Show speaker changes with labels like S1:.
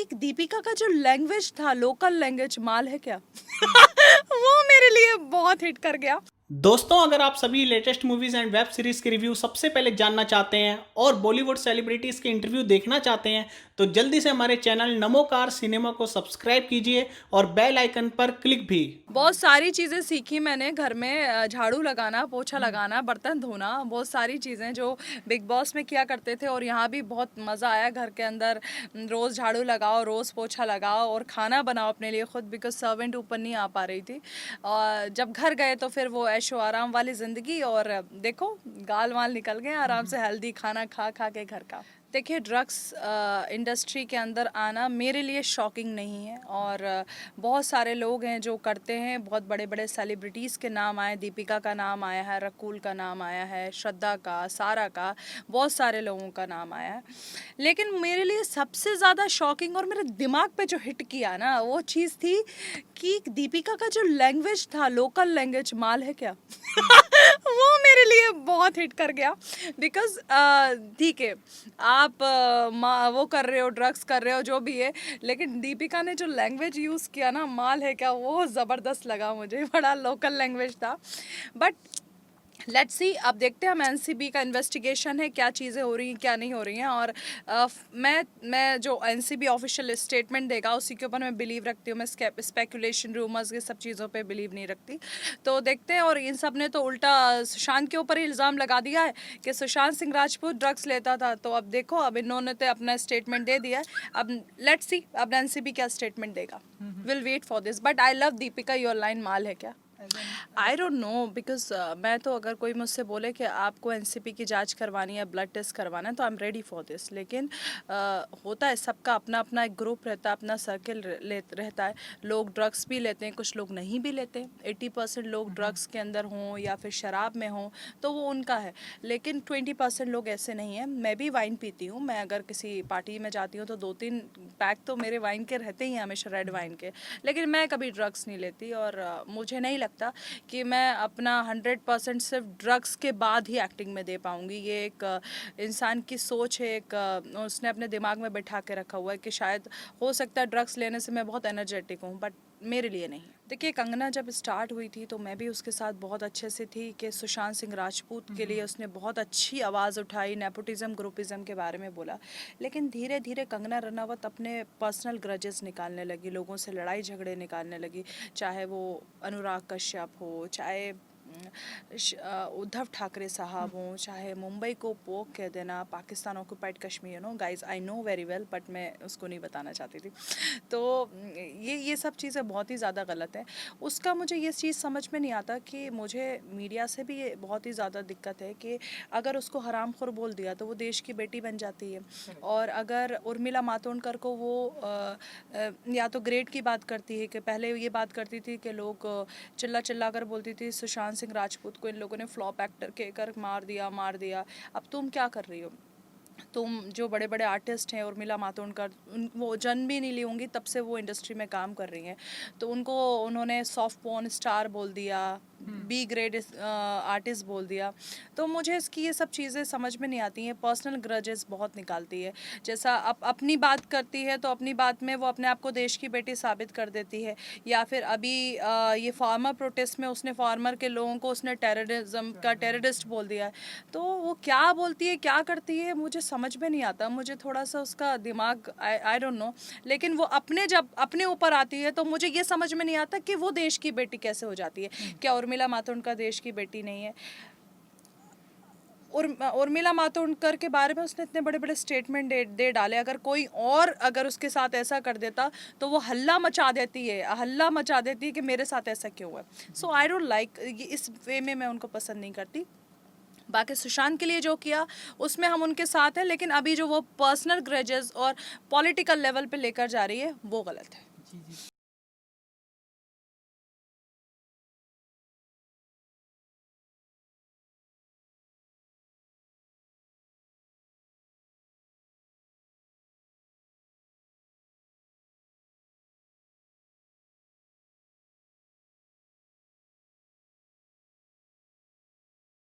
S1: एक दीपिका का जो लैंग्वेज था, लोकल लैंग्वेज, माल है क्या? वो मेरे लिए बहुत हिट कर गया।
S2: दोस्तों, अगर आप सभी latest movies and web series के रिव्यू सबसे पहले जानना चाहते हैं और बॉलीवुड सेलिब्रिटीज के इंटरव्यू देखना चाहते हैं तो जल्दी से हमारे चैनल नमोकार सिनेमा को सब्सक्राइब कीजिए और बेल आइकन पर क्लिक भी।
S1: बहुत सारी चीज़ें सीखी मैंने घर में, झाड़ू लगाना, पोछा लगाना, बर्तन धोना, बहुत सारी चीज़ें जो बिग बॉस में किया करते थे और यहाँ भी बहुत मज़ा आया। घर के अंदर रोज़ झाड़ू लगाओ, रोज़ पोछा लगाओ और खाना बनाओ अपने लिए खुद, बिकॉज सर्वेंट ऊपर नहीं आ पा रही थी। और जब घर गए तो फिर वो ऐशो आराम वाली ज़िंदगी, और देखो गाल वाल निकल गए आराम से, हेल्दी खाना खा खा के घर का। देखिए, ड्रग्स इंडस्ट्री के अंदर आना मेरे लिए शॉकिंग नहीं है, और बहुत सारे लोग हैं जो करते हैं। बहुत बड़े बड़े सेलिब्रिटीज़ के नाम आए, दीपिका का नाम आया है, रकुल का नाम आया है, श्रद्धा का, सारा का, बहुत सारे लोगों का नाम आया है। लेकिन मेरे लिए सबसे ज़्यादा शॉकिंग और मेरे दिमाग पे जो हिट किया ना, वो चीज़ थी कि दीपिका का जो लैंग्वेज था, लोकल लैंग्वेज, माल है क्या? वो मेरे लिए बहुत हिट कर गया। बिकॉज ठीक है, आप वो कर रहे हो, ड्रग्स कर रहे हो, जो भी है, लेकिन दीपिका ने जो लैंग्वेज यूज़ किया ना, माल है क्या, वो ज़बरदस्त लगा मुझे। बड़ा लोकल लैंग्वेज था। बट लेट्स सी, अब देखते हैं हम, एनसीबी का इन्वेस्टिगेशन है, क्या चीज़ें हो रही हैं क्या नहीं हो रही हैं। और मैं जो एनसीबी ऑफिशियल स्टेटमेंट देगा उसी के ऊपर मैं बिलीव रखती हूँ। मैं स्पेकुलेशन, रूमर्स, ये सब चीज़ों पे बिलीव नहीं रखती। तो देखते हैं। और इन सब ने तो उल्टा सुशांत के ऊपर ही इल्ज़ाम लगा दिया है कि सुशांत सिंह राजपूत ड्रग्स लेता था। तो अब देखो, अब इन्होंने तो अपना स्टेटमेंट दे दिया है। अब लेट्स सी, अब एनसीबी क्या स्टेटमेंट देगा। Will wait for this. But I love Deepika, your line माल है क्या? आई डोंट नो, बिकॉज मैं तो, अगर कोई मुझसे बोले कि आपको एनसीपी की जांच करवानी है, ब्लड टेस्ट करवाना है, तो I am ready for this. लेकिन होता है, सबका अपना अपना एक ग्रुप रहता है, अपना सर्किल रहता है। लोग ड्रग्स भी लेते हैं, कुछ लोग नहीं भी लेते। 80% लोग ड्रग्स के अंदर हों या फिर शराब में हों तो वो उनका है, लेकिन 20% लोग ऐसे नहीं हैं। मैं भी वाइन पीती हूँ। मैं अगर किसी पार्टी में जाती हूँ तो 2-3 पैक तो मेरे वाइन के रहते ही हैं हमेशा, रेड वाइन के। लेकिन मैं कभी ड्रग्स नहीं लेती, और मुझे नहीं लगता कि मैं अपना 100% सिर्फ ड्रग्स के बाद ही एक्टिंग में दे पाऊँगी। ये एक इंसान की सोच है, एक उसने अपने दिमाग में बैठा के रखा हुआ है कि शायद हो सकता है ड्रग्स लेने से मैं बहुत एनर्जेटिक हूँ, बट मेरे लिए नहीं। देखिए, कंगना जब स्टार्ट हुई थी तो मैं भी उसके साथ बहुत अच्छे से थी कि सुशांत सिंह राजपूत के लिए उसने बहुत अच्छी आवाज़ उठाई, नेपोटिज्म, ग्रुपिज्म के बारे में बोला। लेकिन धीरे धीरे कंगना रनावत अपने पर्सनल ग्रजेस निकालने लगी, लोगों से लड़ाई झगड़े निकालने लगी। चाहे वो अनुराग कश्यप हो, चाहे उद्धव ठाकरे साहब हों, चाहे मुंबई को पोक कह देना, Pakistan occupied Kashmir, guys I know very well, but मैं उसको नहीं बताना चाहती थी। तो ये सब चीज़ें बहुत ही ज़्यादा गलत है। उसका मुझे ये चीज़ समझ में नहीं आता कि मुझे मीडिया से भी ये बहुत ही ज़्यादा दिक्कत है कि अगर उसको हरामखोर बोल दिया तो वो देश की बेटी बन जाती है। और अगर उर्मिला मातोंडकर को वो या तो ग्रेड की बात करती है, कि पहले ये बात करती थी कि लोग चिल्ला चिल्ला कर बोलती थी सुशांत सिंह राजपूत को इन लोगों ने फ्लॉप एक्टर कहकर मार दिया। अब तुम क्या कर रही हो? तुम जो बड़े बड़े आर्टिस्ट हैं, उर्मिला मातोंडकर, वो जन्म भी नहीं ली होंगी तब से वो इंडस्ट्री में काम कर रही हैं, तो उनको उन्होंने सॉफ्ट पोर्न स्टार बोल दिया, बी ग्रेड आर्टिस्ट बोल दिया। तो मुझे इसकी ये सब चीज़ें समझ में नहीं आती हैं। पर्सनल ग्रजेस बहुत निकालती है। जैसा अपनी बात करती है तो अपनी बात में वो अपने आप को देश की बेटी साबित कर देती है। या फिर अभी ये फार्मर प्रोटेस्ट में उसने फार्मर के लोगों को उसने टेररिज्म का टेररिस्ट बोल दिया है। तो वो क्या बोलती है, क्या करती है, मुझे समझ में नहीं आता। मुझे थोड़ा सा उसका दिमाग, आई डोंट नो। लेकिन वो जब अपने ऊपर आती है तो मुझे ये समझ में नहीं आता कि वो देश की बेटी कैसे हो जाती है। क्या उर्मिला मातोंडकर देश की बेटी नहीं है? उर्मिला मातोंडकर के बारे में उसने इतने बड़े बड़े स्टेटमेंट दे डाले। अगर कोई और अगर उसके साथ ऐसा कर देता तो वो हल्ला मचा देती है कि मेरे साथ ऐसा क्यों हुआ। सो आई डोंट लाइक, इस वे में मैं उनको पसंद नहीं करती। बाकी सुशांत के लिए जो किया उसमें हम उनके साथ हैं, लेकिन अभी जो वो पर्सनल ग्रजेस और पॉलिटिकल लेवल पे लेकर जा रही है वो गलत है।